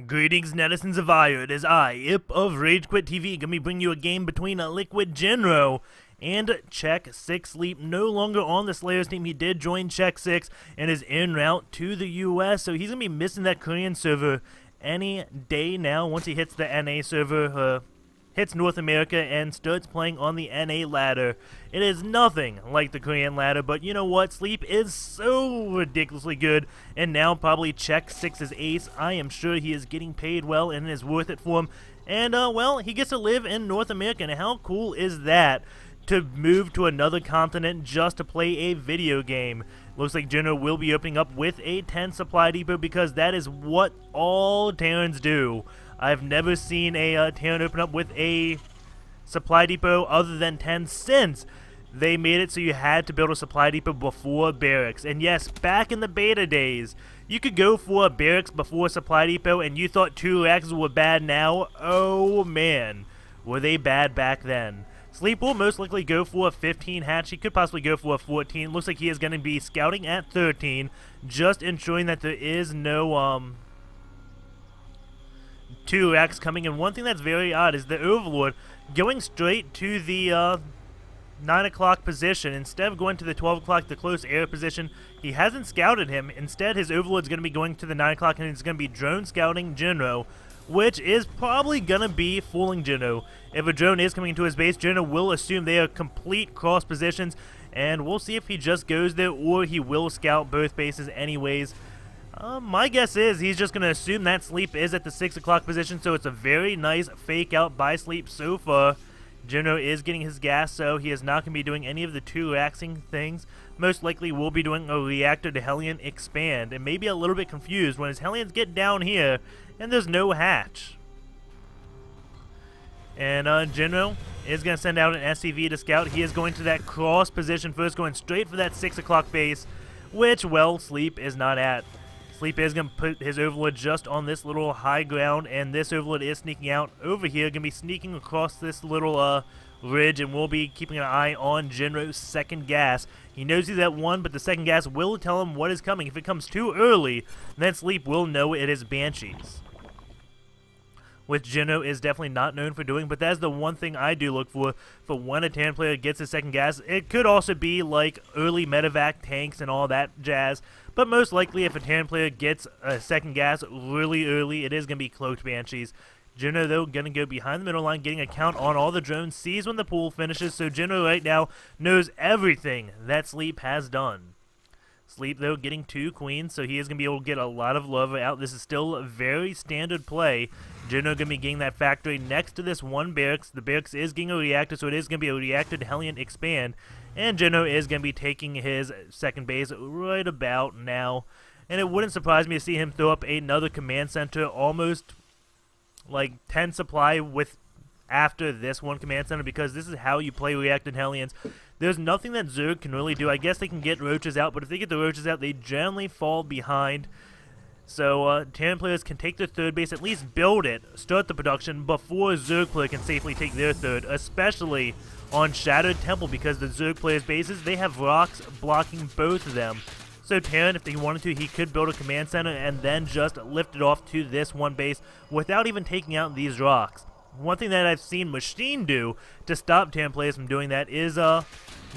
Greetings, netizens of Ire. It is I, Ip of RageQuitTV, gonna be bringing you a game between Liquid.Jinro and x6.Sleep. No longer on the Slayers team. He did join x6 and is en route to the US, so he's gonna be missing that Korean server any day now. Once he hits the NA server, hits North America and starts playing on the NA ladder. It is nothing like the Korean ladder, but you know what? Sleep is so ridiculously good, and now probably x6's ace. I am sure he is getting paid well and it is worth it for him. And, well, he gets to live in North America, and how cool is that? To move to another continent just to play a video game. Looks like Jinro will be opening up with a 10 supply depot because that is what all Terrans do. I've never seen a Terran open up with a supply depot other than 10 since they made it so you had to build a supply depot before barracks. And yes, back in the beta days, you could go for a barracks before a supply depot and you thought 2 reactors were bad now. Oh man, were they bad back then. Sleep will most likely go for a 15 hatch. He could possibly go for a 14. Looks like he is going to be scouting at 13, just ensuring that there is no 2 racks coming. And one thing that's very odd is the Overlord going straight to the 9 o'clock position instead of going to the 12 o'clock, the close air position. He hasn't scouted him. Instead, his Overlord's going to be going to the 9 o'clock, and he's going to be drone scouting Jinro, which is probably going to be fooling Jinro. If a drone is coming into his base, Jinro will assume they are complete cross positions, and we'll see if he just goes there or he will scout both bases anyways. My guess is he's just going to assume that Sleep is at the 6 o'clock position, so it's a very nice fake out by Sleep so far. Jinro is getting his gas, so he is not going to be doing any of the 2 axing things. Most likely will be doing a reactor to Hellion expand, and maybe a little bit confused when his Hellions get down here and there's no hatch. And Jinro is going to send out an SCV to scout. He is going to that cross position first, going straight for that 6 o'clock base, which, well, Sleep is not at. Sleep is going to put his Overlord just on this little high ground, and this Overlord is sneaking out over here, going to be sneaking across this little ridge, and we'll be keeping an eye on Jinro's second gas. He knows he's at 1, but the second gas will tell him what is coming. If it comes too early, then Sleep will know it is Banshees, which Jinro is definitely not known for doing, but that's the one thing I do look for when a Terran player gets his second gas. It could also be like early medevac tanks and all that jazz, but most likely if a Terran player gets a second gas really early, it is going to be cloaked Banshees. Jinro, though, going to go behind the middle line, getting a count on all the drones, sees when the pool finishes, so Jinro right now knows everything that Sleep has done. Sleep, though, getting 2 queens, so he is going to be able to get a lot of love out. This is still a very standard play. Jinro going to be getting that factory next to this one barracks. The barracks is getting a reactor, so it is going to be a reactor to Hellion expand. And Jinro is going to be taking his second base right about now. And it wouldn't surprise me to see him throw up another command center, almost like 10 supply with after this one command center, because this is how you play reacted Hellions. There's nothing that Zerg can really do. I guess they can get roaches out, but if they get the roaches out, they generally fall behind. So Terran players can take their third base, at least build it, start the production before Zerg player can safely take their third, especially on Shattered Temple, because the Zerg players' bases, they have rocks blocking both of them. So Terran, if he wanted to, he could build a command center and then just lift it off to this one base without even taking out these rocks. One thing that I've seen Machine do to stop Terran players from doing that is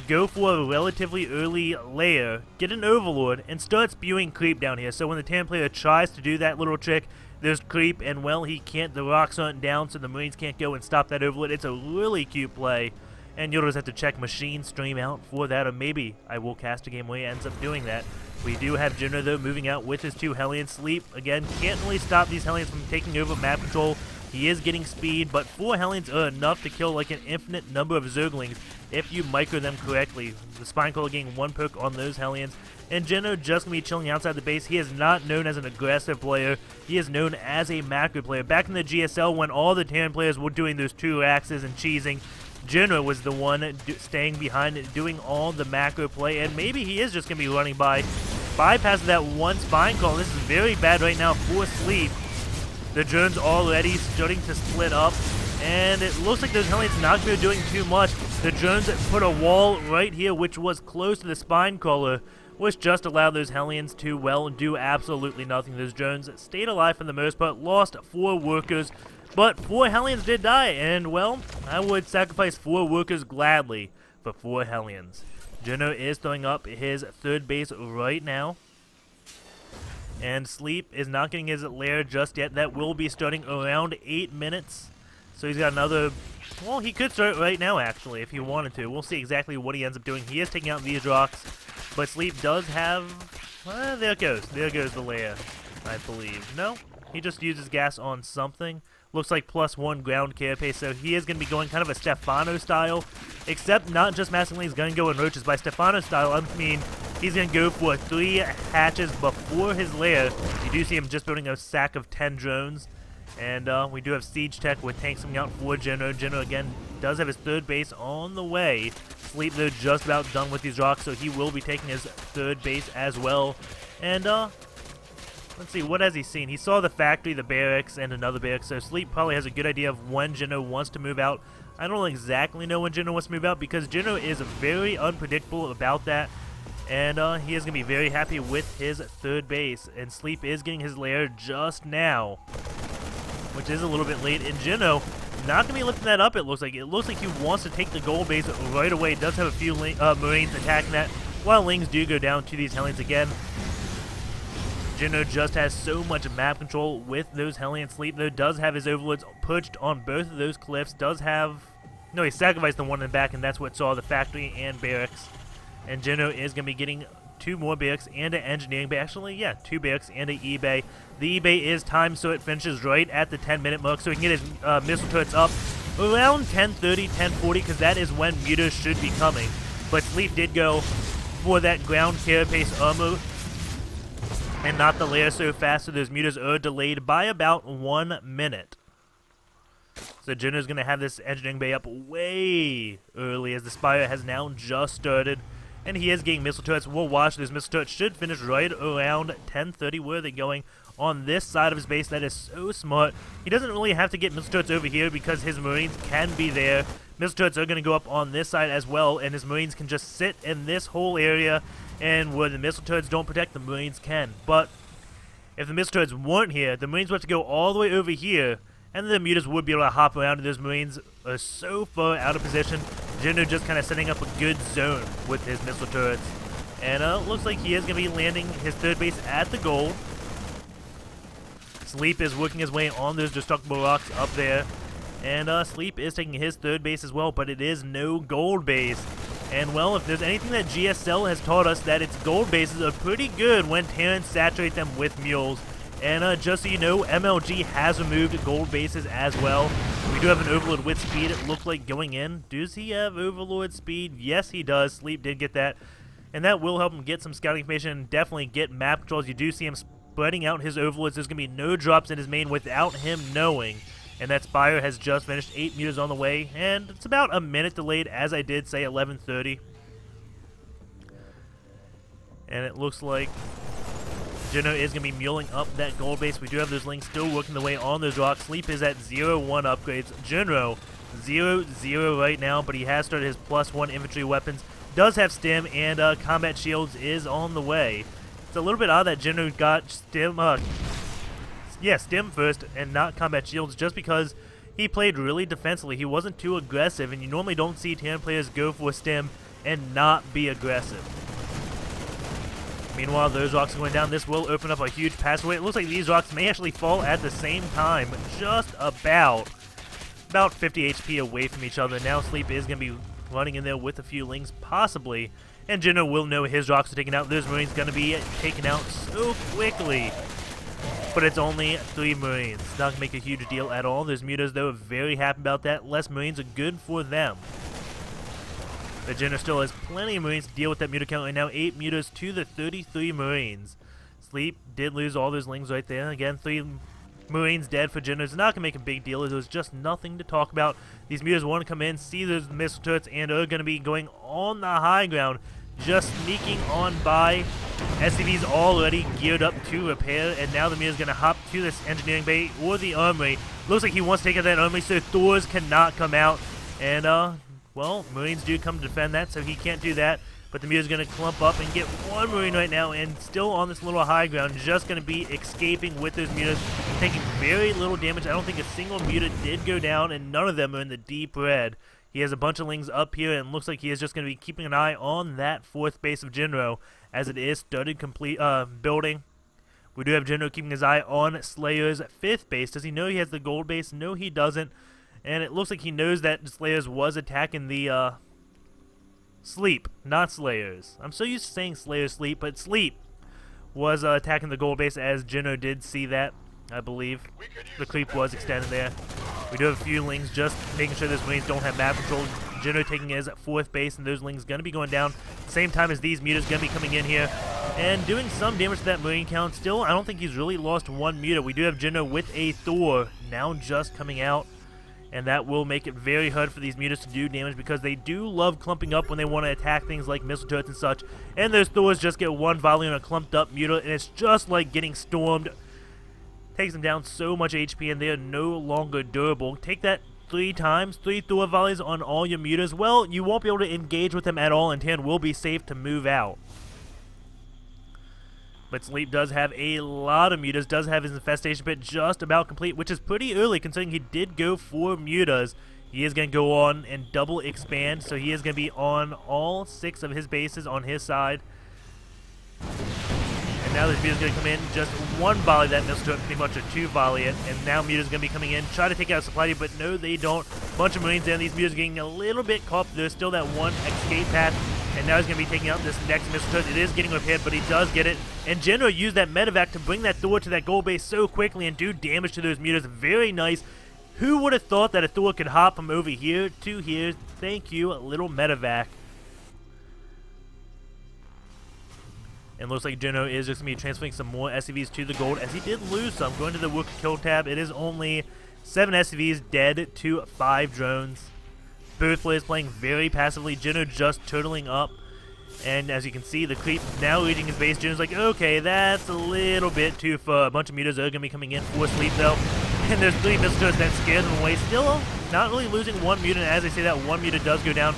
go for a relatively early layer, get an Overlord, and start spewing creep down here. So when the Terran player tries to do that little trick, there's creep, and well, he can't, the rocks aren't down, so the Marines can't go and stop that Overlord. It's a really cute play, and you'll just have to check Machine stream out for that, or maybe I will cast a game where he ends up doing that. We do have Jinro, though, moving out with his 2 Hellions. Sleep, again, can't really stop these Hellions from taking over map control. He is getting speed, but 4 Hellions are enough to kill like an infinite number of Zerglings if you micro them correctly. The Spine Caller getting 1 perk on those Hellions, and Jinro just going to be chilling outside the base. He is not known as an aggressive player. He is known as a macro player. Back in the GSL, when all the Terran players were doing those 2 axes and cheesing, Jinro was the one staying behind and doing all the macro play, and maybe he is just going to be running by, bypassing that one Spine Caller. This is very bad right now for Sleep. The drones already starting to split up, and it looks like those Hellions not going to be doing too much. The drones put a wall right here, which was close to the Spine Caller, which just allowed those Hellions to, well, do absolutely nothing. Those drones stayed alive for the most part, lost 4 workers, but 4 Hellions did die, and, well, I would sacrifice 4 workers gladly for 4 Hellions. Jinro is throwing up his 3rd base right now, and Sleep is not getting his lair just yet. That will be starting around 8 minutes, so he's got another... Well, he could start right now, actually, if he wanted to. We'll see exactly what he ends up doing. He is taking out these rocks, but Sleep does have... there it goes. There goes the lair, I believe. No? He just uses gas on something. Looks like +1 ground carapace, so he is going to be going kind of a Stefano style, except not just massively he's going to go in roaches. By Stefano style, I mean he's going to go for 3 hatches before his lair. You do see him just building a sack of 10 drones. And we do have Siege Tech with tanks coming out for Jinro. Jinro, again, does have his 3rd base on the way. Sleep, though, just about done with these rocks, so he will be taking his 3rd base as well. And, let's see, what has he seen? He saw the factory, the barracks, and another barracks, so Sleep probably has a good idea of when Jinro wants to move out. I don't exactly know when Jinro wants to move out, because Jinro is very unpredictable about that. And he is going to be very happy with his 3rd base. And Sleep is getting his lair just now, which is a little bit late. And Jinro not going to be lifting that up, it looks like. It looks like he wants to take the gold base right away. Does have a few Marines attacking that, while Lings do go down to these Hellions again. Jinro just has so much map control with those Hellions. Sleep, though, does have his Overlords perched on both of those cliffs. Does have... No, he sacrificed the one in the back, and that's what saw the factory and barracks. And Jinro is going to be getting 2 more barracks and an engineering bay. Actually, yeah, 2 barracks and an E-bay. The E-bay is timed so it finishes right at the 10-minute mark, so he can get his missile turrets up around 10:30, 10:40, because that is when mutas should be coming. But Sleep did go for that ground carapace armor and not the lair so fast, so those mutas are delayed by about 1 minute. So Jinro's going to have this engineering bay up way early, as the Spire has now just started. And he is getting missile turrets. We'll watch. Those missile turrets should finish right around 10:30. Where are they going? On this side of his base. That is so smart. He doesn't really have to get missile turrets over here because his Marines can be there. Missile turrets are going to go up on this side as well, and his Marines can just sit in this whole area, and where the missile turrets don't protect, the Marines can. But if the missile turrets weren't here, the Marines would have to go all the way over here, and the mutas would be able to hop around, and those Marines are so far out of position. Jinro just kind of setting up a good zone with his missile turrets. And looks like he is going to be landing his 3rd base at the gold. Sleep is working his way on those destructible rocks up there. And Sleep is taking his 3rd base as well, but it is no gold base. And, well, if there's anything that GSL has taught us, that its gold bases are pretty good when Terrans saturate them with mules. And just so you know, MLG has removed gold bases as well. We do have an Overlord with speed, it looked like, going in. Does he have Overlord speed? Yes, he does. Sleep did get that. And that will help him get some scouting information and definitely get map controls. You do see him spreading out his Overlords. There's going to be no drops in his main without him knowing. And that Spire has just finished. 8 mutas on the way. And it's about a minute delayed, as I did say, 11:30. And it looks like Jinro is going to be muling up that gold base. We do have those Lings still working the way on those rocks. Sleep is at 0-1 upgrades. Jinro 0-0 right now, but he has started his +1 infantry weapons. Does have stim, and combat shields is on the way. It's a little bit odd that Jinro got stim, stim first and not combat shields, just because he played really defensively. He wasn't too aggressive, and you normally don't see Terran players go for stim and not be aggressive. Meanwhile, those rocks are going down. This will open up a huge passageway. It looks like these rocks may actually fall at the same time, just about 50 HP away from each other. Now Sleep is going to be running in there with a few Lings, possibly. And Jinro will know his rocks are taken out. Those Marines going to be taken out so quickly. But it's only 3 Marines. Not going to make a huge deal at all. Those mutas, though, are very happy about that. Less Marines are good for them. But Jinro still has plenty of Marines to deal with that muta count right now. 8 mutas to the 33 Marines. Sleep did lose all those Lings right there. Again, 3 Marines dead for Jinro. It's not going to make a big deal. It was just nothing to talk about. These mutas want to come in, see those missile turrets, and are going to be going on the high ground, just sneaking on by. SCV's already geared up to repair, and now the muta's going to hop to this engineering bay or the armory. Looks like he wants to take out that armory, so Thors cannot come out. And, well, Marines do come to defend that, so he can't do that. But the Muta's going to clump up and get one Marine right now, and still on this little high ground, just going to be escaping with those Mutas, taking very little damage. I don't think a single Muta did go down, and none of them are in the deep red. He has a bunch of Lings up here, and looks like he is just going to be keeping an eye on that 4th base of Jinro, as it is started building. We do have Jinro keeping his eye on Slayer's 5th base. Does he know he has the gold base? No, he doesn't. And it looks like he knows that Slayer's was attacking the Sleep, not Slayer's. I'm so used to saying Slayer's Sleep, but Sleep was attacking the gold base, as Jinro did see that, I believe. The creep was extended there. We do have a few Lings just making sure those Marines don't have map control. Jinro taking his 4th base, and those Lings going to be going down same time as these Mutas going to be coming in here and doing some damage to that Marine count. Still, I don't think he's really lost one Muta. We do have Jinro with a Thor now just coming out, and that will make it very hard for these Mutas to do damage, because they do love clumping up when they want to attack things like missile turrets and such. And those Thors just get one volley on a clumped up Muta, and it's just like getting stormed. Takes them down so much HP, and they are no longer durable. Take that 3 times, 3 Thor volleys on all your Mutas. Well, you won't be able to engage with them at all, and Tan will be safe to move out. But Sleep does have a lot of Mutas, does have his Infestation Pit just about complete, which is pretty early considering he did go 4 Mutas. He is going to go on and double expand, so he is going to be on all 6 of his bases on his side. And now this Muta's going to come in, just 1 volley that missile turret, pretty much a 2 volley it, and now Muta's going to be coming in, try to take out a supply, but no, they don't. Bunch of Marines in, these Muta's getting a little bit caught. There's still that 1 escape path, and now he's going to be taking out this next missile turret. It is getting repaired, but he does get it. And Jinro used that medevac to bring that Thor to that gold base so quickly and do damage to those Mutas. Very nice. Who would have thought that a Thor could hop from over here to here? Thank you, little medevac. And looks like Jinro is just going to be transferring some more SCVs to the gold, as he did lose some. Going to the Rook kill tab, it is only 7 SCVs dead to 5 drones. Both players playing very passively. Jinro just turtling up. And as you can see, the creep now leading his base. Jinro's like, okay, that's a little bit too far. A bunch of Mutas are going to be coming in for Sleep, though. And there's 3 missile turrets that scare them away. Still not really losing 1 Muta. And as I say that, 1 Muta does go down.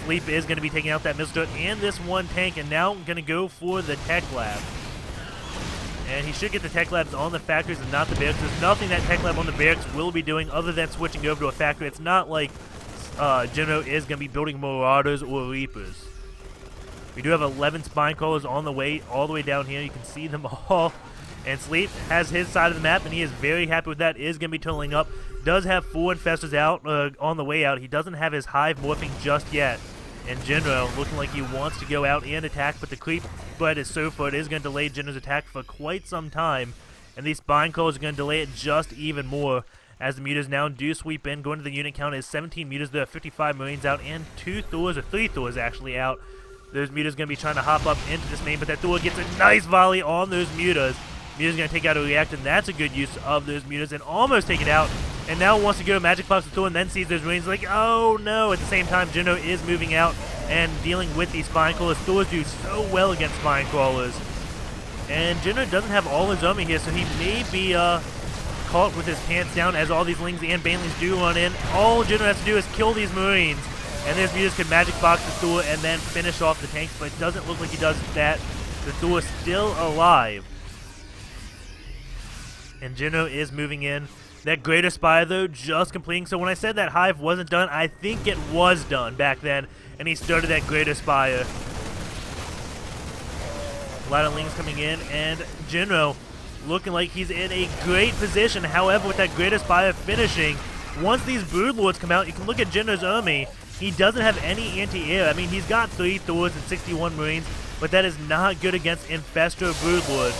Sleep is going to be taking out that missile turret and this 1 tank. And now going to go for the Tech Lab. And he should get the Tech Labs on the factories and not the barracks. There's nothing that Tech Lab on the barracks will be doing other than switching over to a factory. It's not like Jinro is going to be building Marauders or Reapers. We do have 11 Spine Crawlers on the way, all the way down here. You can see them all. And Sleep has his side of the map, and he is very happy with that. Is going to be tunneling up. Does have 4 Infestors out on the way out. He doesn't have his Hive morphing just yet. And Jinro looking like he wants to go out and attack, but the creep spread is so far. It is going to delay Jinro's attack for quite some time. And these Spine Crawlers are going to delay it just even more, as the Mutas now do sweep in. Going to the unit count is 17 Mutas. There are 55 Marines out and 2 Thors, or 3 Thors actually out. Those Mutas going to be trying to hop up into this main, but that Thor gets a nice volley on those Mutas. Muta's going to take out a react, and that's a good use of those Mutas, and almost take it out. And now wants to go Magic Box with Thor, and then sees those Marines like, oh no. At the same time, Jinro is moving out and dealing with these Spine Crawlers. Thors do so well against Spine Crawlers. And Jinro doesn't have all his army here, so he may be caught with his pants down, as all these Lings and Banelings do run in. All Jinro has to do is kill these Marines. And this Mutas can Magic Box the Thor and then finish off the tanks, but it doesn't look like he does that. The Thor is still alive. And Jinro is moving in. That Greater Spire, though, just completing. So when I said that Hive wasn't done, I think it was done back then. And he started that Greater Spire. A lot of Lings coming in, and Jinro looking like he's in a great position. However, with that Greater Spire finishing, once these Broodlords come out, you can look at Jinro's army. He doesn't have any anti-air. I mean, he's got 3 Thors and 61 Marines, but that is not good against Infestor Broodlord.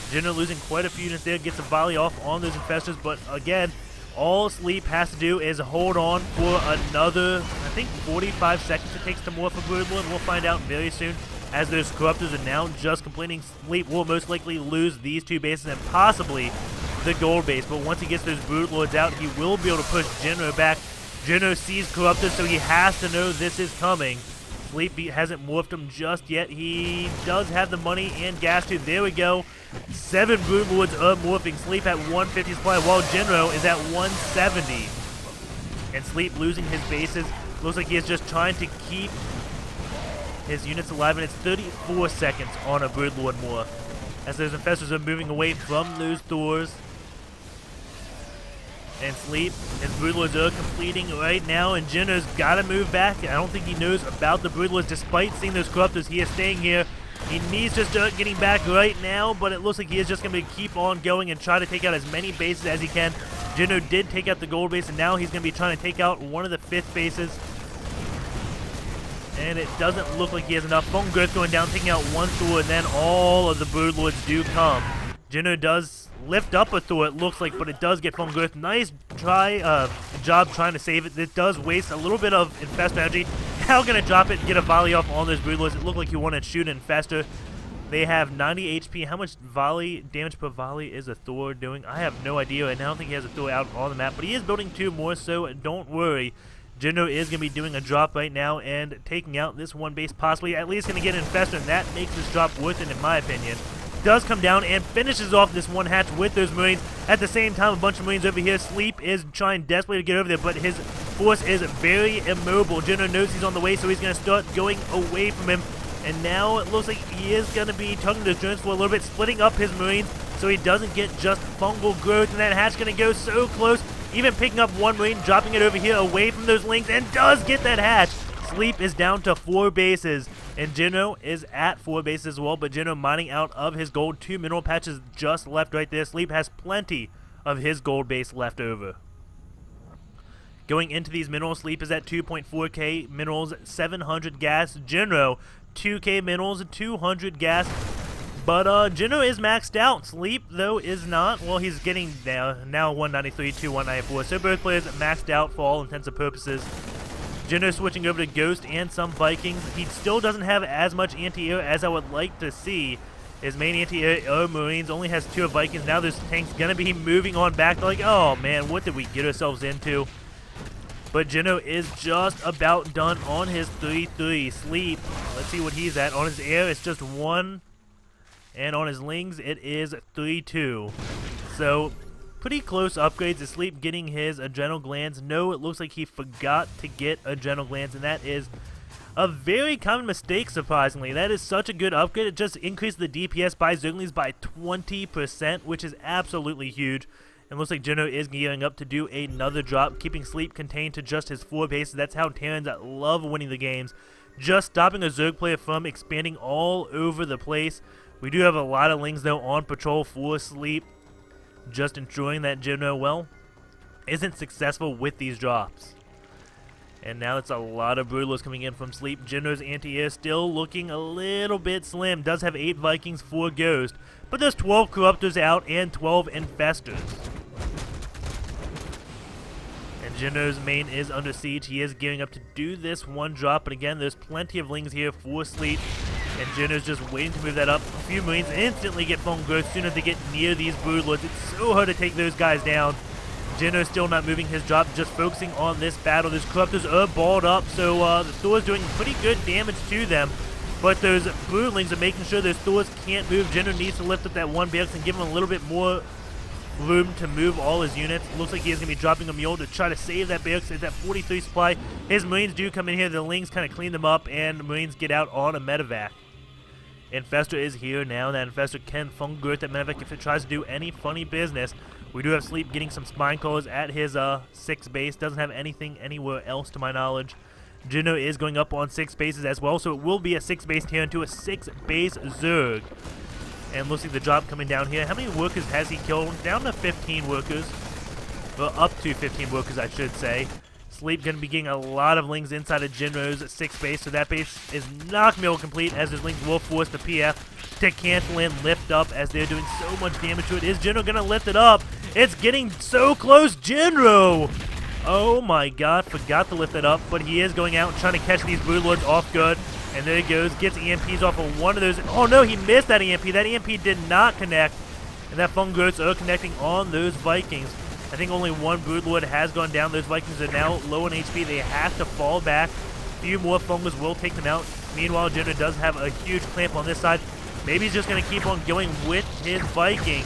Jinro losing quite a few units there, gets a volley off on those Infestors, but again, all Sleep has to do is hold on for another, I think, 45 seconds it takes to morph a Broodlord. We'll find out very soon, as those Corruptors are now just completing. Sleep will most likely lose these 2 bases and possibly the gold base, but once he gets those Broodlords out, he will be able to push Jinro back. Jinro sees Corruptors, so he has to know this is coming. Sleep hasn't morphed him just yet. He does have the money and gas to. There we go. 7 Broodlords are morphing. Sleep at 150 supply, while Jinro is at 170. And Sleep losing his bases. Looks like he is just trying to keep his units alive, and it's 34 seconds on a Broodlord morph. As those Infestors are moving away from those Thors. And Sleep, his Broodlords are completing right now, and Jinro's got to move back. I don't think he knows about the Broodlords, despite seeing those Corruptors. He is staying here. He needs to start getting back right now, but it looks like he is just going to keep on going and try to take out as many bases as he can. Jinro did take out the gold base, and now he's going to be trying to take out one of the 5th bases. And it doesn't look like he has enough. Fungirth going down, taking out one Thor, and then all of the Broodlords do come. Jinro does lift up a Thor, it looks like, but it does get Fungirth. Nice job trying to save it. It does waste a little bit of Infestor energy. Now going to drop it and get a volley off on those Broodlords. It looked like he wanted to shoot an Infestor. They have 90 HP. How much volley damage per volley is a Thor doing? I have no idea, and I don't think he has a Thor out on the map, but he is building 2 more, so don't worry. Jinro is going to be doing a drop right now and taking out this one base, possibly at least going to get an Infestor, and that makes this drop worth it in my opinion. Does come down and finishes off this one hatch with those Marines. At the same time, a bunch of Marines over here. Sleep is trying desperately to get over there, but his force is very immobile. Jinro knows he's on the way, so he's going to start going away from him. And now it looks like he is going to be tugging those drones for a little bit, splitting up his Marines so he doesn't get just fungal growth. And that hatch going to go so close, even picking up one Marine, dropping it over here away from those links, and does get that hatch. Sleep is down to 4 bases, and Jinro is at 4 bases as well, but Jinro mining out of his gold. 2 mineral patches just left right there. Sleep has plenty of his gold base left over. Going into these minerals, Sleep is at 2.4k minerals, 700 gas. Jinro, 2k minerals, 200 gas. But Jinro is maxed out. Sleep, though, is not. Well, he's getting now 193 to 194. So both players maxed out for all intents and purposes. Jinro switching over to Ghost and some Vikings. He still doesn't have as much anti-air as I would like to see. His main anti-air are Marines, only has 2 Vikings. Now this tank's going to be moving on back. They're like, oh man, what did we get ourselves into? But Jinro is just about done on his 3-3. Sleep, let's see what he's at. On his air, it's just 1. And on his lings, it is 3-2. So pretty close upgrades to Sleep getting his adrenal glands. No, it looks like he forgot to get adrenal glands, and that is a very common mistake, surprisingly. That is such a good upgrade. It just increased the DPS by Zerglings by 20%, which is absolutely huge. And looks like Jinro is gearing up to do another drop, keeping Sleep contained to just his 4 bases. That's how Terrans love winning the games. Just stopping a Zerg player from expanding all over the place. We do have a lot of Lings, though, on patrol for Sleep. Just ensuring that Jinro, well, isn't successful with these drops. And now it's a lot of Broodlords coming in from Sleep. Jinro's anti-air still looking a little bit slim. Does have 8 Vikings, 4 Ghost. But there's 12 Corruptors out and 12 Infestors. And Jinro's main is under siege. He is gearing up to do this one drop. But again, there's plenty of Lings here for Sleep. And Jinro's just waiting to move that up. A few Marines instantly get phone growth as soon as they get near these Broodlords. It's so hard to take those guys down. Jinro's still not moving his drop, just focusing on this battle. Those Corruptors are balled up, so the Thor's doing pretty good damage to them. But those Broodlings are making sure those Thors can't move. Jinro needs to lift up that one barracks and give him a little bit more room to move all his units. Looks like he is going to be dropping a mule to try to save that barracks. It's at 43 supply. His Marines do come in here. The Lings kind of clean them up, and the Marines get out on a medevac. Infestor is here now. That Infestor can Fungirth that medevac if it tries to do any funny business. We do have Sleep getting some Spine Crawlers at his 6 base. Doesn't have anything anywhere else to my knowledge. Jinro is going up on 6 bases as well, so it will be a 6 base tier into a 6 base Zerg. And looks like the drop coming down here. How many workers has he killed? Down to 15 workers. Well, up to 15 workers, I should say. Sleep going to be getting a lot of Lings inside of Jinro's 6 base, so that base is not going to be able to complete, as his Lings will force the PF to cancel and lift up as they're doing so much damage to it. Is Jinro going to lift it up? It's getting so close. Jinro! Oh my god, forgot to lift it up, but he is going out and trying to catch these Broodlords off guard. And there he goes, gets EMPs off of one of those. Oh no, he missed that EMP. That EMP did not connect. And that Fungirths are connecting on those Vikings. I think only one Broodlord has gone down. Those Vikings are now low on HP. They have to fall back. A few more Fungers will take them out. Meanwhile, Jinro does have a huge clamp on this side. Maybe he's just going to keep on going with his Vikings.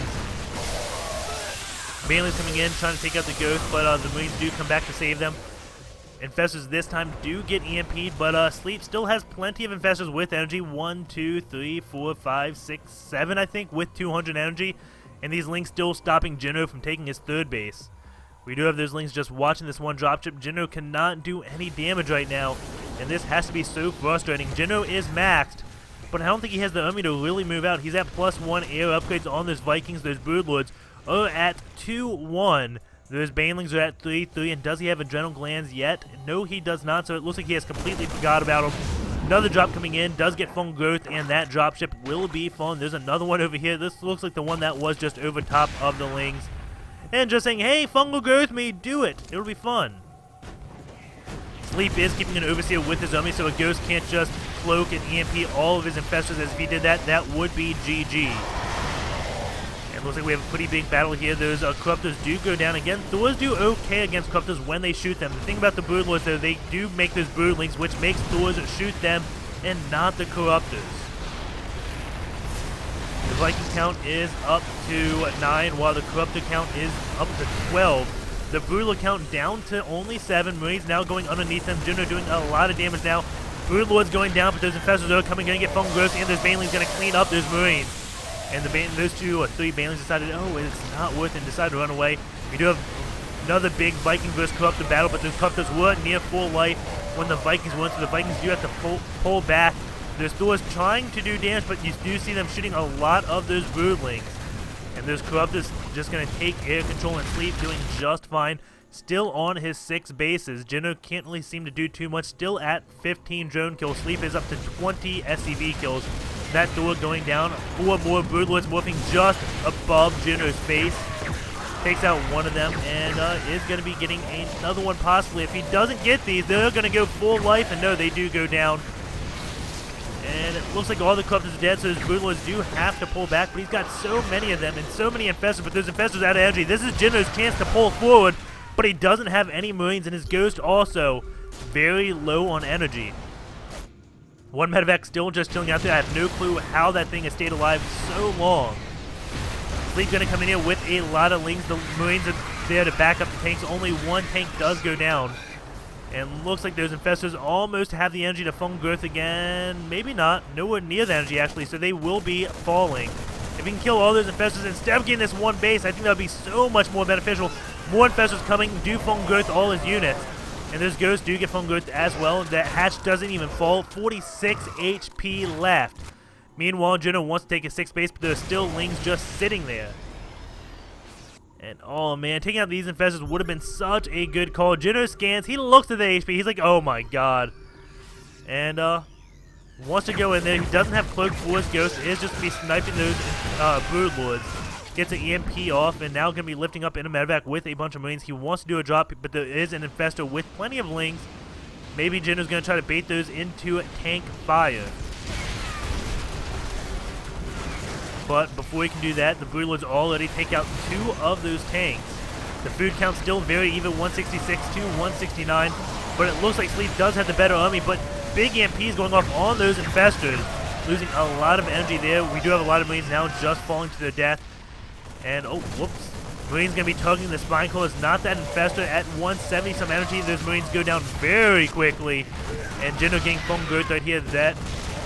Bailey's coming in, trying to take out the Ghost, but the Marines do come back to save them. Infestors this time do get EMP'd, but Sleep still has plenty of Infestors with energy. 1, 2, 3, 4, 5, 6, 7, I think, with 200 energy. And these Lings still stopping Jinro from taking his third base. We do have those Lings just watching this one dropship. Jinro cannot do any damage right now, and this has to be so frustrating. Jinro is maxed, but I don't think he has the army to really move out. He's at +1 air upgrades on those Vikings. Those Broodlords are at 2-1. Those Banelings are at 3-3, and does he have Adrenal Glands yet? No, he does not, so it looks like he has completely forgot about him. Another drop coming in, does get Fung Growth, and that dropship will be fun. There's another one over here. This looks like the one that was just over top of the Lings. And just saying, hey, Fungal Growth me, do it. It'll be fun. Sleep is keeping an Overseer with his army, so a Ghost can't just cloak and EMP all of his Infestors, as if he did that, that would be GG. Looks like we have a pretty big battle here. Those Corruptors do go down again. Thors do okay against Corruptors when they shoot them. The thing about the Broodlords, though, they do make those Broodlings, which makes Thors shoot them and not the Corruptors. The Viking count is up to 9, while the Corruptor count is up to 12. The Broodlord count down to only 7. Marines now going underneath them. Jinro doing a lot of damage now. Broodlord's going down, but those Infestors are coming, going to get Fung Gross, and those Banelings going to clean up those Marines. And those 2 or 3 Banelings decided, oh, it's not worth it, and decided to run away. We do have another big Viking versus Corruptor battle, but those Corruptors were near full life when the Vikings went, so the Vikings do have to pull back. There's Thors trying to do damage, but you do see them shooting a lot of those Broodlings. And those Corruptors just going to take air control and Sleep, doing just fine. Still on his 6 bases. Jinro can't really seem to do too much. Still at 15 drone kills. Sleep is up to 20 SCV kills. That Thor going down. 4 more Broodlords morphing just above Jinro's face. Takes out one of them and is going to be getting another one possibly. If he doesn't get these, they're going to go full life, and no, they do go down. And it looks like all the Corruptors are dead, so those Broodlords do have to pull back, but he's got so many of them and so many Infestors, but those Infestors out of energy. This is Jinro's chance to pull forward, but he doesn't have any Marines, and his Ghost also very low on energy. One medevac still just chilling out there. I have no clue how that thing has stayed alive so long. Sleep going to come in here with a lot of Lings. The Marines are there to back up the tanks. Only one tank does go down. And looks like those Infestors almost have the energy to Fung Growth again. Maybe not. Nowhere near the energy, actually, so they will be falling. If we can kill all those Infestors instead of getting this one base, I think that would be so much more beneficial. More Infestors coming, do Fung Growth all his units. And those Ghosts do get Fung Growth as well. That hatch doesn't even fall. 46 HP left. Meanwhile, Jinro wants to take a 6th base, but there's still Lings just sitting there. And oh man, taking out these Infestors would have been such a good call. Jinro scans, he looks at the HP, he's like, oh my god. And wants to go in there. He doesn't have Cloak for his Ghost. It is just going to be sniping those Broodlords. Gets an EMP off, and now going to be lifting up in a medevac with a bunch of Marines. He wants to do a drop, but there is an Infestor with plenty of Lings. Maybe Jinro's going to try to bait those into tank fire. But before he can do that, the Broodlords already take out 2 of those tanks. The food count's still very even, 166 to 169. But it looks like Sleep does have the better army, but big EMPs going off on those Infestors. Losing a lot of energy there. We do have a lot of Marines now just falling to their death. And, oh, whoops. Marine's going to be tugging. The Spine Coil is not that Infestor at 170 some energy. Those Marines go down very quickly. And Jinro getting Fung Growth right here. That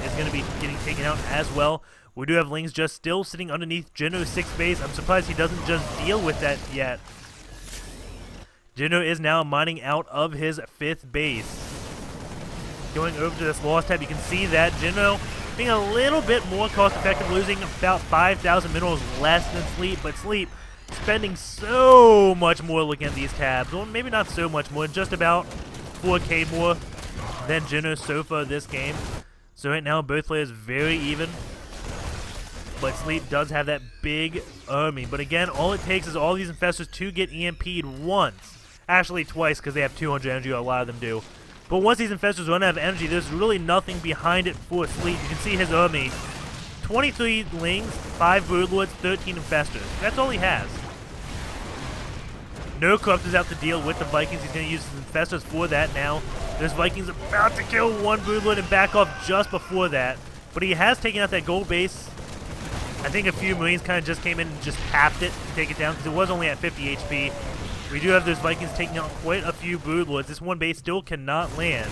is going to be getting taken out as well. We do have Lings just still sitting underneath Jinro's 6th base. I'm surprised he doesn't just deal with that yet. Jinro is now mining out of his 5th base. Going over to this loss tab, you can see that Jinro being a little bit more cost-effective, losing about 5,000 minerals less than Sleep, but Sleep spending so much more looking at these tabs. Well, maybe not so much more, just about 4K more than Jinro so far this game. So right now, both players very even. But Sleep does have that big army. But again, all it takes is all these Infestors to get EMP'd once. Actually, twice, because they have 200 energy, a lot of them do. But once these Infestors run out of energy, there's really nothing behind it for Sleep. You can see his army. 23 Lings, 5 Broodlords, 13 Infestors. That's all he has. No Corruptors out to deal with the Vikings. He's going to use his Infestors for that now. There's Vikings about to kill one Broodlord and back off just before that. But he has taken out that gold base. I think a few Marines kind of just came in and just tapped it to take it down because it was only at 50 HP. We do have those Vikings taking out quite a few broodlords. This one base still cannot land.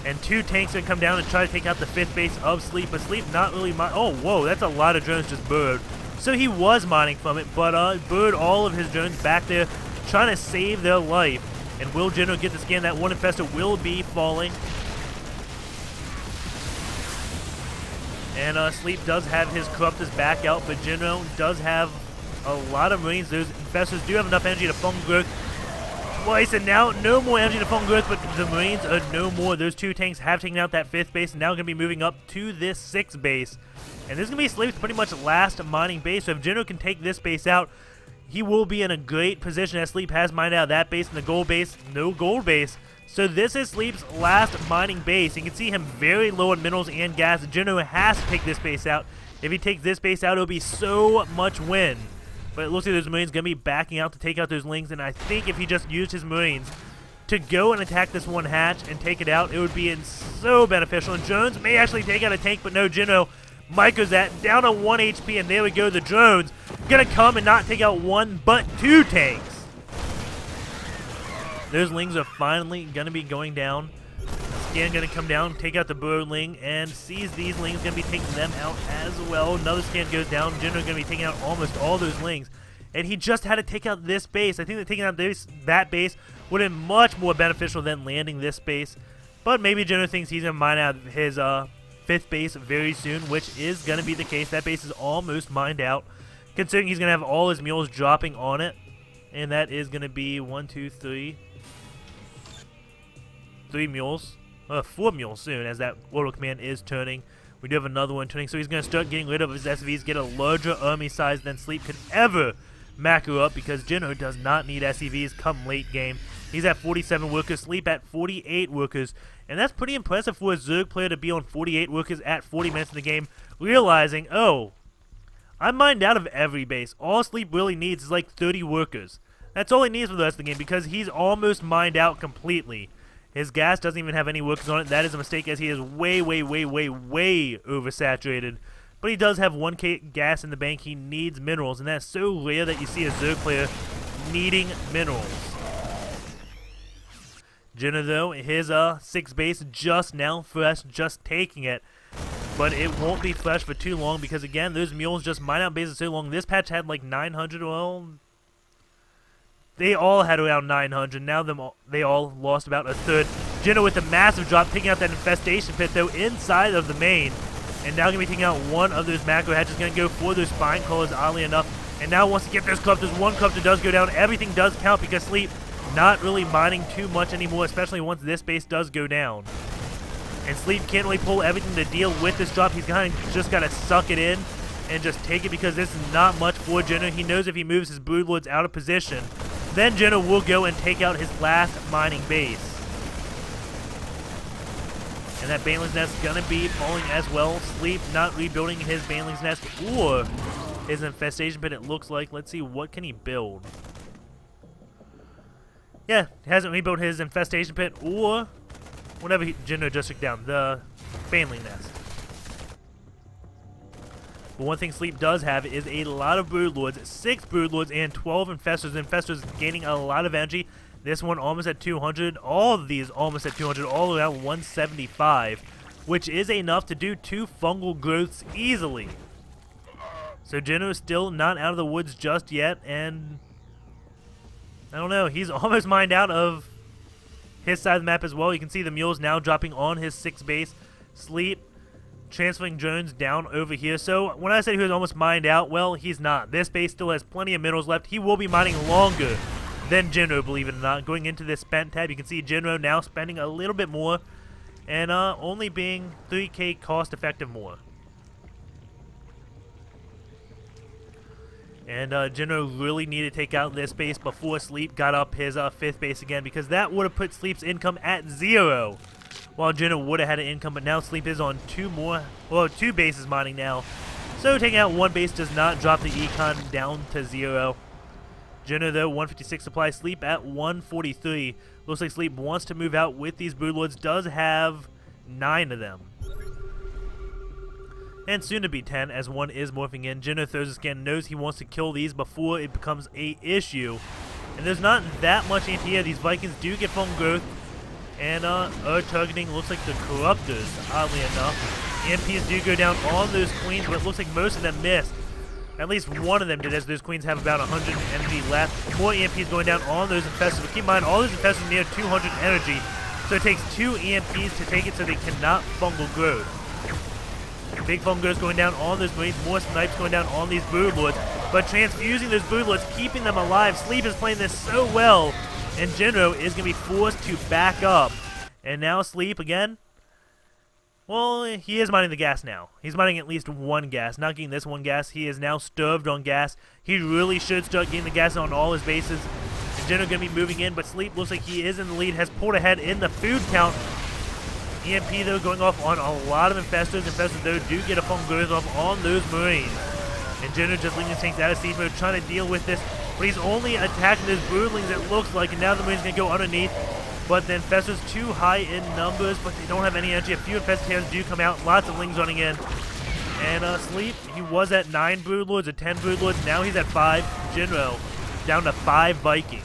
And 2 tanks are going to come down and try to take out the 5th base of Sleep. But Sleep not really oh, whoa, that's a lot of drones just burrowed. So he was mining from it, but burrowed all of his drones back there, trying to save their life. And will Jinro get the scan? That one infestor will be falling. And Sleep does have his Corruptors back out, but Jinro does have a lot of Marines. Those infestors do have enough energy to fungal growth twice, and now no more energy to fungal growth, but the Marines are no more. Those 2 tanks have taken out that 5th base, and now going to be moving up to this 6th base. And this is going to be Sleep's pretty much last mining base, so if Jinro can take this base out, he will be in a great position, as Sleep has mined out that base and the gold base, no gold base. So this is Sleep's last mining base. You can see him very low on minerals and gas. Jinro has to take this base out. If he takes this base out, it'll be so much win. But it looks like those Marines going to be backing out to take out those Lings, and I think if he just used his Marines to go and attack this one hatch and take it out, it would be so beneficial. And Jones may actually take out a tank, but no, Jinro micros that down to 1 HP, and there we go. The drones going to come and not take out 1, but 2 tanks. Those Lings are finally going to be going down. Scan going to come down, take out the burrowed Ling, and sees these Lings, going to be taking them out as well. Another scan goes down. Jinro going to be taking out almost all those Lings. And he just had to take out this base. I think that taking out that base would have been much more beneficial than landing this base. But maybe Jinro thinks he's going to mine out his 5th base very soon, which is going to be the case. That base is almost mined out, considering he's going to have all his mules dropping on it. And that is going to be 1, 2, 3. 3 mules. 4 mules soon, as that orbital command is turning. We do have another one turning, so he's going to start getting rid of his SVs, get a larger army size than Sleep could ever macro up, because Jinro does not need SCVs come late game. He's at 47 workers, Sleep at 48 workers, and that's pretty impressive for a Zerg player to be on 48 workers at 40 minutes in the game, realizing, oh, I'm mined out of every base. All Sleep really needs is like 30 workers. That's all he needs for the rest of the game, because he's almost mined out completely. His gas doesn't even have any workers on it. That is a mistake, as he is way oversaturated. But he does have 1k gas in the bank. He needs minerals, and that's so rare that you see a Zerg player needing minerals. Jinro, though, his 6th base just now fresh, just taking it. But it won't be fresh for too long, because again, those mules just mine out bases so long. This patch had like 900, well, they all had around 900. Now they all lost about a third. Jinro with a massive drop, taking out that infestation pit, though, inside of the main. And now going to be taking out one of those macro hatches. Going to go for those spine callers, oddly enough. And now wants to get those corruptors. One corruptor does go down. Everything does count, because Sleep not really mining too much anymore, especially once this base does go down. And Sleep can't really pull everything to deal with this drop. He's kind of just got to suck it in and just take it, because this is not much for Jinro. He knows if he moves his broodlords out of position, then Jinro will go and take out his last mining base. And that Baneling's Nest is going to be falling as well. Sleep not rebuilding his Baneling's Nest or his infestation pit, it looks like. Let's see, what can he build? Yeah, he hasn't rebuilt his infestation pit or whatever Jinro just took down, the Baneling Nest. But one thing Sleep does have is a lot of broodlords, 6 broodlords and 12 infestors. Infestors gaining a lot of energy. This one almost at 200. All of these almost at 200, all around 175, which is enough to do 2 fungal growths easily. So Jinro is still not out of the woods just yet, and I don't know, he's almost mined out of his side of the map as well. You can see the mules now dropping on his 6th base. Sleep transferring drones down over here. So when I said he was almost mined out, well, he's not. This base still has plenty of minerals left. He will be mining longer than Jinro, believe it or not. Going into this spent tab, you can see Jinro now spending a little bit more and only being 3k cost effective more. And Jinro really needed to take out this base before Sleep got up his 5th base again, because that would have put Sleep's income at 0. While Jinro would have had an income, but now Sleep is on 2 bases mining now. So taking out 1 base does not drop the econ down to 0. Jinro, though, 156 supply, Sleep at 143. Looks like Sleep wants to move out with these broodlords, does have 9 of them. And soon to be 10, as one is morphing in. Jinro throws a scan, knows he wants to kill these before it becomes a issue. And there's not that much EMP here. These Vikings do get phone growth. And targeting looks like the Corruptors, oddly enough. EMPs do go down on those Queens, but it looks like most of them missed. At least one of them did, as those Queens have about 100 energy left. More EMPs going down on those Infestors. But keep in mind, all those Infestors are near 200 energy. So it takes 2 EMPs to take it, so they cannot fungal growth. Big fungal growth going down on those Marines. More snipes going down on these Broodlords. But transfusing those Broodlords, keeping them alive. Sleep is playing this so well. And Jinro is going to be forced to back up. And now Sleep again. Well, he is mining the gas now. He's mining at least 1 gas. Not getting this 1 gas. He is now starved on gas. He really should start getting the gas on all his bases. And Jinro going to be moving in, but Sleep looks like he is in the lead. Has pulled ahead in the food count. EMP, though, going off on a lot of Infestors. Infestors, though, do get a phone growth off on those Marines. And Jinro just leaving his tanks out of siege mode, trying to deal with this. But he's only attacking those Broodlings, it looks like, and now the Marine's going to go underneath. But the Infestors too high in numbers, but they don't have any energy. A few Infestors do come out, lots of Lings running in. And Sleep, he was at 9 Broodlords or 10 Broodlords, now he's at 5. Jinro, down to 5 Vikings.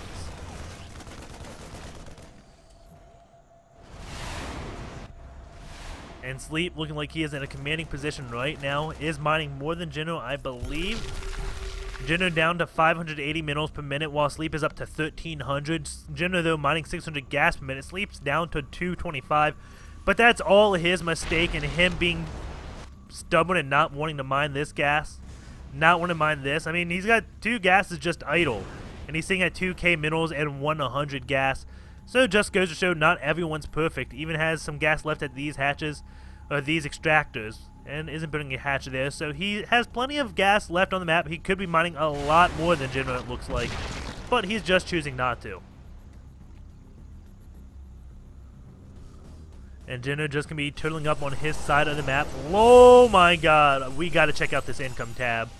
And Sleep, looking like he is in a commanding position right now, is mining more than Jinro, I believe. Jinro down to 580 minerals per minute, while Sleep is up to 1,300. Jinro, though, mining 600 gas per minute. Sleep's down to 225. But that's all his mistake, and him being stubborn and not wanting to mine this gas. Not wanting to mine this. I mean, he's got 2 gases just idle. And he's sitting at 2k minerals and 100 gas. So it just goes to show not everyone's perfect. Even has some gas left at these hatches, or these extractors. And isn't putting a hatch there, so he has plenty of gas left on the map. He could be mining a lot more than Jinro, it looks like, but he's just choosing not to. And Jinro just gonna be turtling up on his side of the map. Oh my god, we gotta check out this income tab.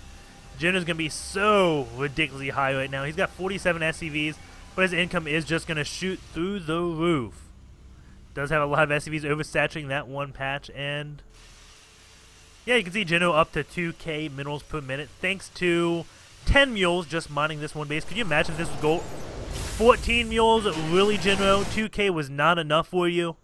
Jinro's gonna be so ridiculously high right now. He's got 47 SCVs, but his income is just gonna shoot through the roof. Does have a lot of SCVs oversaturating that one patch, and yeah, you can see Jinro up to 2k minerals per minute, thanks to 10 mules just mining this one base. Could you imagine if this was gold? 14 mules, really, Jinro? 2k was not enough for you?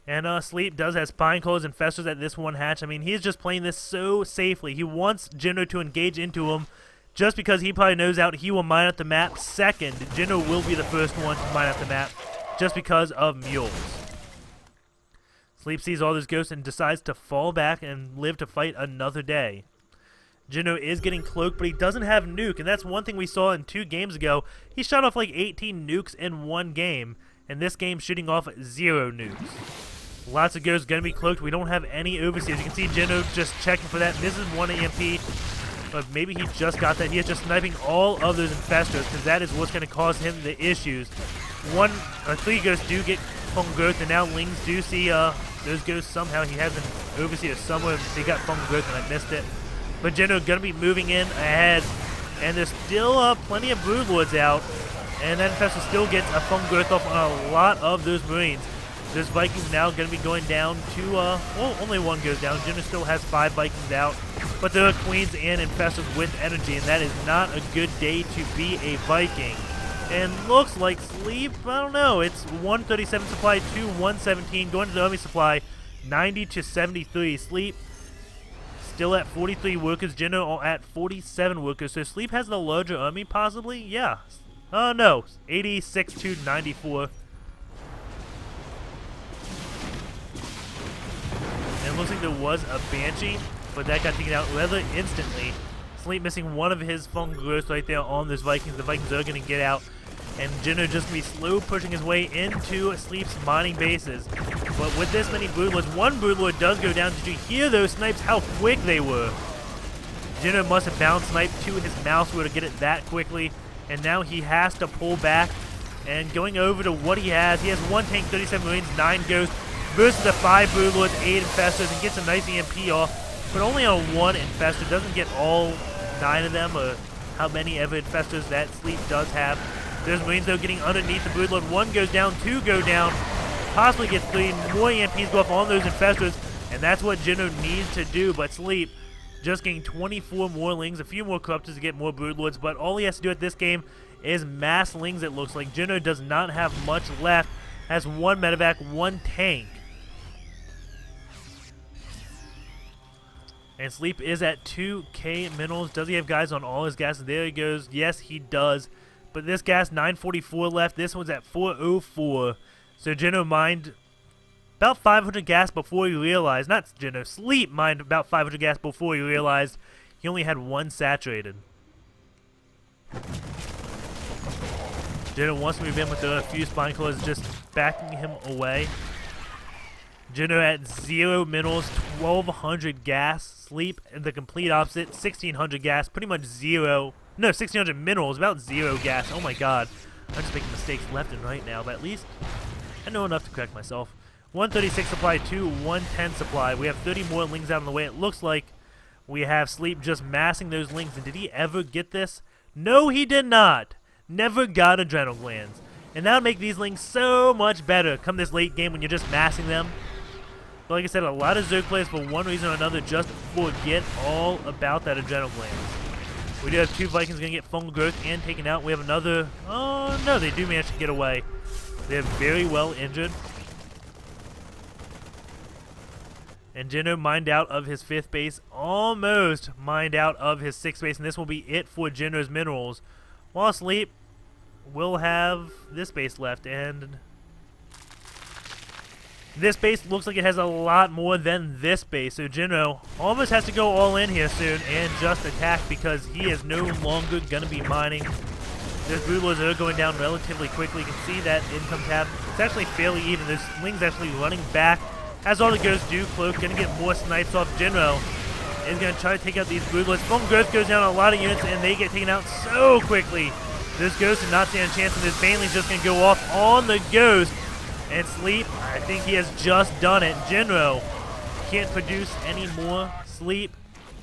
And Sleep does have Spine Coils and Infestors at this one hatch. I mean, he's just playing this so safely. He wants Jinro to engage into him just because he probably knows out he will mine up the map second. Jinro will be the first one to mine up the map just because of mules. Sleep sees all those ghosts and decides to fall back and live to fight another day. Jinro is getting cloaked, but he doesn't have nuke, and that's one thing we saw in 2 games ago. He shot off like 18 nukes in 1 game, and this game shooting off 0 nukes. Lots of ghosts going to be cloaked. We don't have any overseers. You can see Jinro just checking for that. This is 1 EMP, but maybe he just got that. He is just sniping all of those Infestors, because that is what's going to cause him the issues. 3 ghosts do get fungal growth, and now Lings do see those ghosts somehow. He has an overseer somewhere. They got fungal growth, and I missed it. But Jinro going to be moving in ahead, and there's still plenty of Broodlords out, and that Infestor still gets a fungal growth off on a lot of those Marines. Those Vikings now going to be going down to, well, only 1 goes down. Jinro still has 5 Vikings out, but there are Queens and Infestors with energy, and that is not a good day to be a Viking. And looks like Sleep, I don't know, it's 137 supply to 117, going to the army supply, 90 to 73. Sleep still at 43 workers, Jinro at 47 workers, so Sleep has the larger army, possibly? Yeah. No, 86 to 94. And it looks like there was a Banshee, but that got taken out rather instantly. Sleep missing one of his fungal growths right there on those Vikings. The Vikings are going to get out. And Jinro just going to be slow pushing his way into Sleep's mining bases. But with this many Broodlords, 1 Broodlord does go down. Did you hear those snipes, how quick they were? Jinro must have bound sniped to his mouse wheel to get it that quickly. And now he has to pull back. And going over to what he has 1 tank, 37 Marines, 9 ghosts, versus the 5 Broodlords, 8 Infestors, and gets a nice EMP off. But only on 1 Infestor, doesn't get all 9 of them, or how many ever Infestors that Sleep does have. There's Marines, though, getting underneath the Broodlord. 1 goes down, 2 go down, possibly gets 3. More EMPs go off on those Infestors, and that's what Jinro needs to do. But Sleep just getting 24 more Lings, a few more Corruptors to get more Broodlords, but all he has to do at this game is mass Lings, it looks like. Jinro does not have much left, has 1 medevac, 1 tank. And Sleep is at 2k minerals. Does he have guys on all his gas? There he goes. Yes, he does. But this gas, 944 left. This one's at 404. So Jinro mined about 500 gas before he realized, not Jinro, Sleep mined about 500 gas before he realized he only had 1 saturated. Jinro wants to move in with a few Spine Claws just backing him away. Jinro at 0 minerals, 1200 gas. Sleep the complete opposite, 1600 gas, pretty much 0. No, 1600 minerals, about 0 gas. Oh my god. I'm just making mistakes left and right now, but at least I know enough to correct myself. 136 supply to 110 supply. We have 30 more Lings out on the way. It looks like we have Sleep just massing those Lings. And did he ever get this? No, he did not. Never got adrenal glands. And that would make these Lings so much better come this late game when you're just massing them. But like I said, a lot of Zerg players, for one reason or another, just forget all about that adrenal glands. We do have 2 Vikings going to get fungal growth and taken out. We have another... Oh, no, they do manage to get away. They're very well injured. And Jinro mined out of his 5th base. Almost mined out of his 6th base. And this will be it for Jinro's minerals. While Sleep will have this base left. And this base looks like it has a lot more than this base. So Jinro almost has to go all in here soon and just attack because he is no longer going to be mining. Those Broodlords are going down relatively quickly. You can see that income tab. It's actually fairly even. There's Lings actually running back. As all the ghosts do, Cloak going to get more snipes off. Jinro is going to try to take out these Broodlords. Fungal growth goes down a lot of units and they get taken out so quickly. This Ghost did not stand a chance, and this Baneley's just going to go off on the Ghost. And Sleep, I think he has just done it. Jinro can't produce any more. Sleep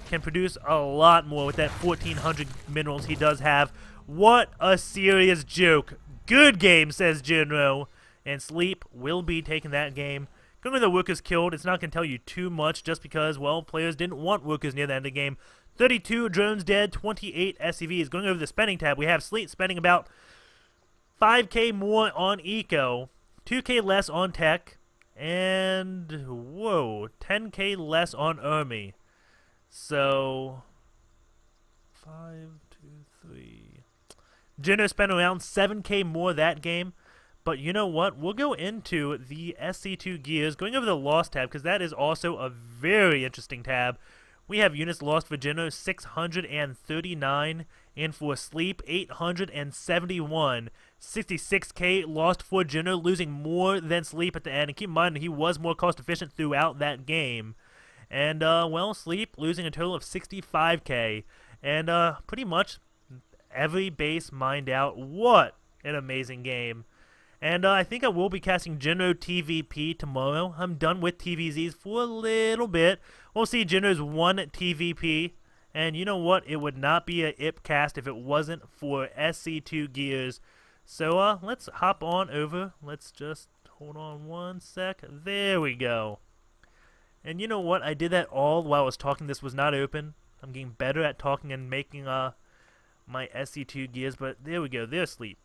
can produce a lot more with that 1400 minerals he does have. What a serious joke. Good game, says Jinro. And Sleep will be taking that game. Going to the workers killed. It's not going to tell you too much just because, well, players didn't want workers near the end of the game. 32 drones dead, 28 SCVs. Going over the spending tab, we have Sleep spending about 5k more on eco. 2k less on tech, and, whoa, 10k less on army. So, 5, 2, 3. Jinro spent around 7k more that game, but you know what? We'll go into the SC2 gears, going over the lost tab, because that is also a very interesting tab. We have units lost for Jinro, 639, and for Sleep, 871. 66k lost for Jinro, losing more than Sleep at the end. And keep in mind, he was more cost efficient throughout that game. And, well, Sleep losing a total of 65k. And, pretty much every base mined out. What an amazing game. And I think I will be casting Jinro TVP tomorrow. I'm done with TVZs for a little bit. We'll see Jinro's 1 TVP. And you know what? It would not be a IP cast if it wasn't for SC2 gears. So let's hop on over. Let's just hold on one sec. There we go. And you know what? I did that all while I was talking. This was not open. I'm getting better at talking and making my SC2 gears. But there we go. There's Sleep.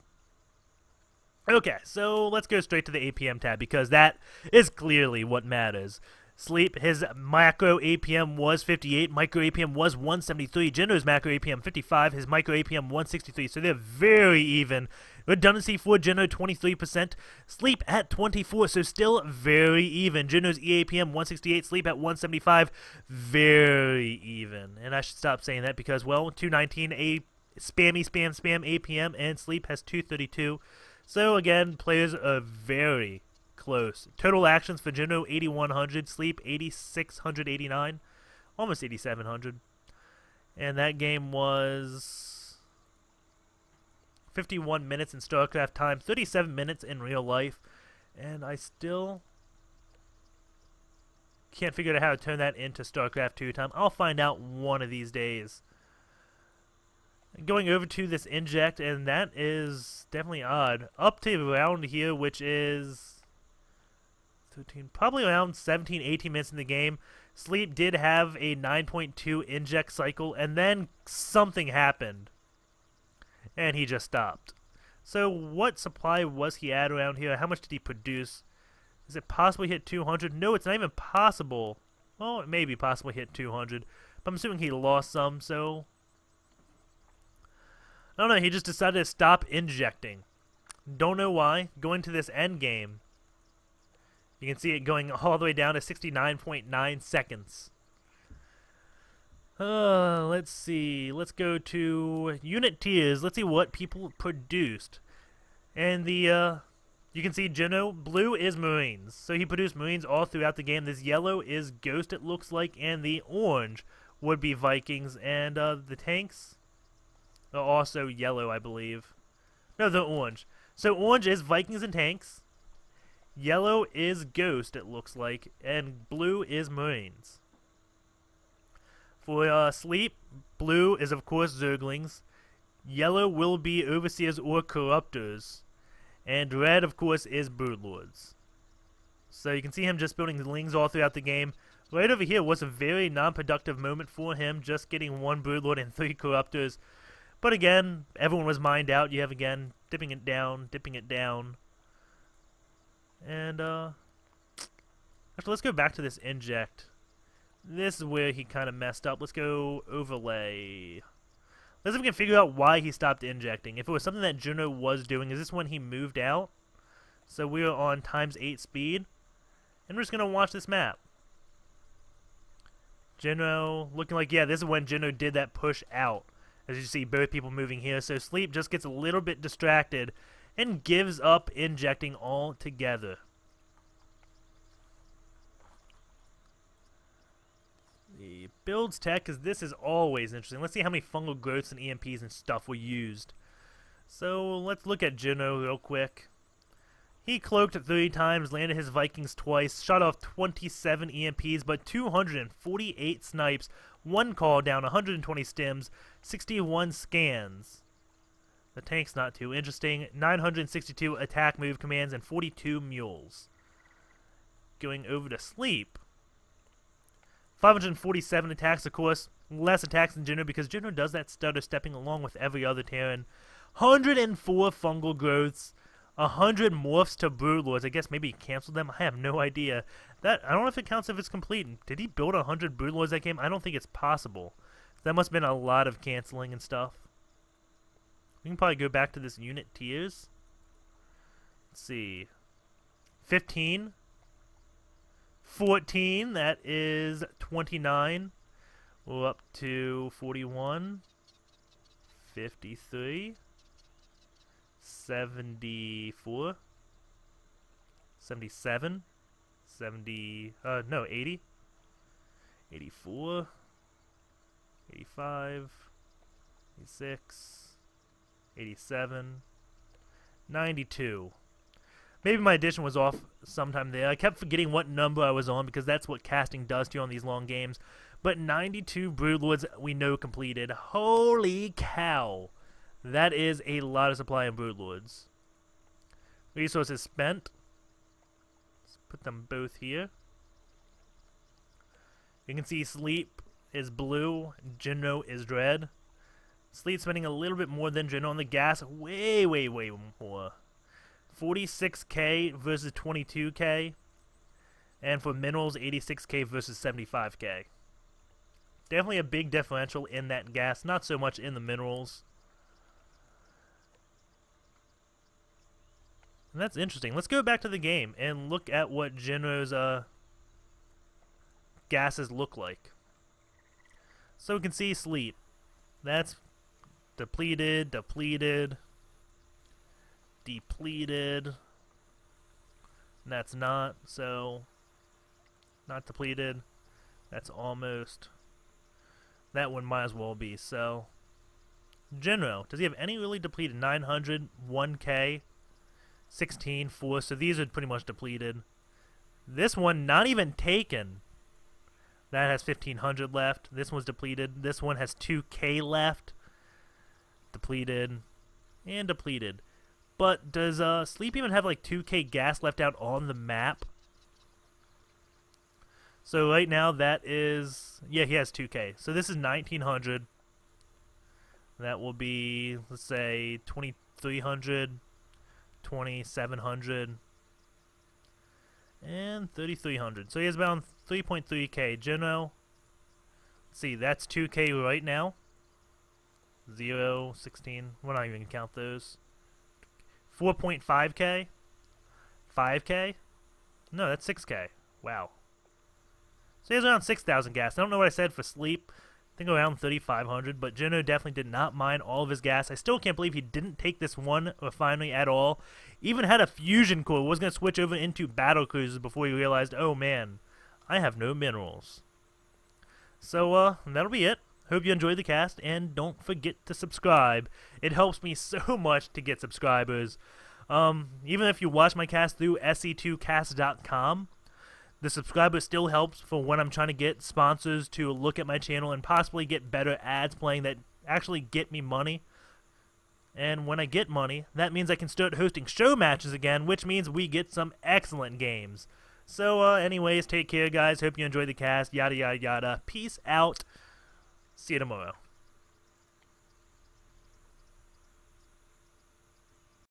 Okay, so let's go straight to the APM tab because that is clearly what matters. Sleep, his macro APM was 58, micro APM was 173, Jinro's macro APM 55, his micro APM 163, so they're very even. Redundancy for Jinro 23%, Sleep at 24, so still very even. Jinro's EAPM 168, Sleep at 175, very even. And I should stop saying that because, well, 219, spam APM, and Sleep has 232. So again, players are very close. Total actions for Jinro 8100, Sleep 8689, almost 8700. And that game was 51 minutes in StarCraft time, 37 minutes in real life. And I still can't figure out how to turn that into StarCraft 2 time. I'll find out one of these days. Going over to this inject, and that is definitely odd. Up to around here, which is 13, probably around 17, 18 minutes in the game. Sleep did have a 9.2 inject cycle, and then something happened, and he just stopped. So what supply was he at around here? How much did he produce? Is it possible he hit 200? No, it's not even possible. Well, it may be possible he hit 200, but I'm assuming he lost some, so... I don't know, he just decided to stop injecting. Don't know why. Going to this end game, you can see it going all the way down to 69.9 seconds. Let's see. Let's go to unit tiers. Let's see what people produced. And the, you can see Jinro, blue is Marines. So he produced Marines all throughout the game. This yellow is Ghost, it looks like, and the orange would be Vikings. And the tanks are also yellow, I believe. No, they're orange. So orange is Vikings and tanks. Yellow is Ghost, it looks like. And blue is Marines. For Sleep, blue is, of course, Zerglings. Yellow will be Overseers or Corruptors. And red, of course, is Broodlords. So you can see him just building Lings all throughout the game. Right over here was a very non-productive moment for him, just getting 1 Broodlord and 3 Corruptors. But again, everyone was mined out. You have, again, dipping it down. And, actually, let's go back to this inject. This is where he kind of messed up. Let's go overlay. Let's see if we can figure out why he stopped injecting. If it was something that Jinro was doing, is this when he moved out? So we are on ×8 speed. And we're just going to watch this map. Jinro looking like, yeah, this is when Jinro did that push out. As you see, both people moving here. So Sleep just gets a little bit distracted and gives up injecting altogether. The builds tech, because this is always interesting. Let's see how many fungal growths and EMPs and stuff were used. So let's look at Jinro real quick. He cloaked 3 times, landed his Vikings twice, shot off 27 EMPs, but 248 snipes, 1 call down, 120 stims, 61 scans. The tank's not too interesting. 962 attack move commands and 42 mules. Going over to Sleep. 547 attacks, of course. Less attacks than Jinro because Jinro does that stutter stepping along with every other Terran. 104 fungal growths. 100 morphs to Broodlords. I guess maybe he canceled them. I have no idea. I don't know if it counts if it's complete. Did he build 100 Broodlords that game? I don't think it's possible. That must have been a lot of canceling and stuff. We can probably go back to this unit tiers. Let's see. 15. 14, that is 29. We're up to 41. 53. 74. 77. 80. 84. 85. 86. 87. 92. Maybe my addition was off sometime there. I kept forgetting what number I was on because that's what casting does to you on these long games. But 92 Broodlords we know completed. Holy cow. That is a lot of supply in Broodlords. Resources spent. Let's put them both here. You can see Sleep is blue. Jinro is red. Sleep spending a little bit more than Jinro on the gas. Way more. 46k versus 22k, and for minerals 86k versus 75k. Definitely a big differential in that gas, not so much in the minerals. And that's interesting. Let's go back to the game and look at what Jinro's gases look like. So we can see Sleep. That's depleted. That's not, so not depleted. That's almost. That one might as well be. So Jinro, does he have any really depleted? 900, 1k, 16, 4. So these are pretty much depleted. This one not even taken. That has 1500 left. This one's depleted. This one has 2k left. Depleted and depleted. But does Sleep even have like 2k gas left out on the map? So right now that is, yeah, he has 2K. So this is 1900. That will be, let's say, 2300, 2700, and 3300. So he has about 3.3K. Jinro, let's see, that's 2K right now. 0, 16, we're not even going to count those. 4.5K, 5K, no, that's 6K. Wow. So he has around 6,000 gas. I don't know what I said for Sleep. I think around 3,500, but Jinro definitely did not mind all of his gas. I still can't believe he didn't take this one refinery at all. Even had a fusion core, was going to switch over into battle cruisers before he realized, oh man, I have no minerals. So, that'll be it. Hope you enjoyed the cast, and don't forget to subscribe. It helps me so much to get subscribers. Even if you watch my cast through se2cast.com, the subscriber still helps for when I'm trying to get sponsors to look at my channel and possibly get better ads playing that actually get me money. And when I get money, that means I can start hosting show matches again, which means we get some excellent games. So, anyways, take care, guys. Hope you enjoyed the cast. Yada, yada, yada. Peace out. See you tomorrow.